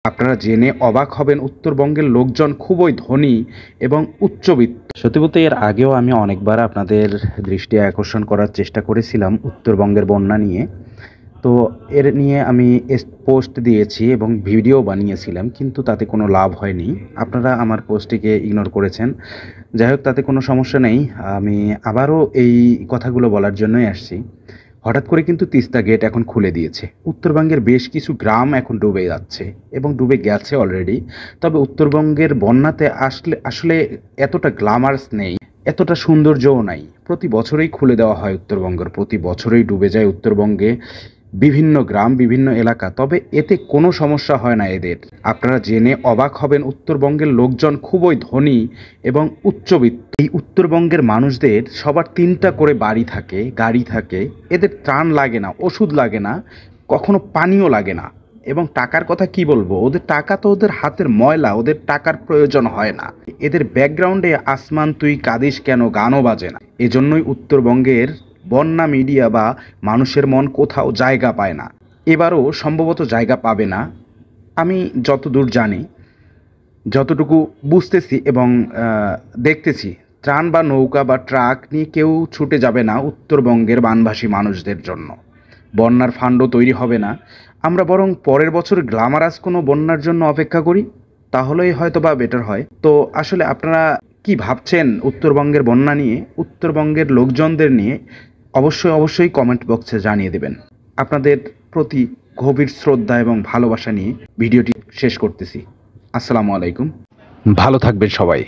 আপনারা জেনে অবাক হবেন, উত্তরবঙ্গের লোকজন খুবই ধনী এবং উচ্চবিত্ত। সত্যি বলতে এর আগেও আমি অনেকবার আপনাদের দৃষ্টি আকর্ষণ করার চেষ্টা করেছিলাম উত্তরবঙ্গের বন্যা নিয়ে। তো এর নিয়ে আমি পোস্ট দিয়েছি এবং ভিডিও বানিয়েছিলাম, কিন্তু তাতে কোনো লাভ হয়নি। আপনারা আমার পোস্টটিকে ইগনোর করেছেন। যাই হোক, তাতে কোনো সমস্যা নেই। আমি আবারও এই কথাগুলো বলার জন্যই আসছি। হঠাৎ করে কিন্তু তিস্তা গেট এখন খুলে দিয়েছে। উত্তরবঙ্গের বেশ কিছু গ্রাম এখন ডুবে যাচ্ছে এবং ডুবে গেছে অলরেডি। তবে উত্তরবঙ্গের বন্যাতে আসলে এতটা গ্ল্যামারাস নেই, এতটা সৌন্দর্যও নাই। প্রতি বছরেই খুলে দেওয়া হয় উত্তরবঙ্গের, প্রতি বছরেই ডুবে যায় উত্তরবঙ্গে বিভিন্ন গ্রাম, বিভিন্ন এলাকা। তবে এতে কোনো সমস্যা হয় না এদের। আপনারা জেনে অবাক হবেন, উত্তরবঙ্গের লোকজন খুবই ধনী এবং উচ্চবিত্ত। এই উত্তরবঙ্গের মানুষদের সবার 3টা করে বাড়ি থাকে, গাড়ি থাকে। এদের ত্রাণ লাগে না, ওষুধ লাগে না, কখনো পানিও লাগে না। এবং টাকার কথা কি বলবো, ওদের টাকা তো ওদের হাতের ময়লা, ওদের টাকার প্রয়োজন হয় না। এদের ব্যাকগ্রাউন্ডে আসমান তুই কাঁদিস কেন গানও বাজে না। এজন্যই উত্তরবঙ্গের বন্যা মিডিয়া বা মানুষের মন কোথাও জায়গা পায় না। এবারও সম্ভবত জায়গা পাবে না, আমি যতদূর জানি, যতটুকু বুঝতেছি এবং দেখতেছি। ত্রাণ বা নৌকা বা ট্রাক নিয়ে কেউ ছুটে যাবে না উত্তরবঙ্গের বানভাসী মানুষদের জন্য। বন্যার ফান্ডও তৈরি হবে না। আমরা বরং পরের বছর গ্ল্যামারাস কোনো বন্যার জন্য অপেক্ষা করি, তাহলেই হয়তো বা বেটার হয়। তো আসলে আপনারা কি ভাবছেন উত্তরবঙ্গের বন্যা নিয়ে, উত্তরবঙ্গের লোকজনদের নিয়ে? অবশ্যই কমেন্ট বক্সে জানিয়ে দেবেন। আপনাদের প্রতি গভীর শ্রদ্ধা এবং ভালোবাসা নিয়ে ভিডিওটি শেষ করতেছি। আসসালামু আলাইকুম। ভালো থাকবেন সবাই।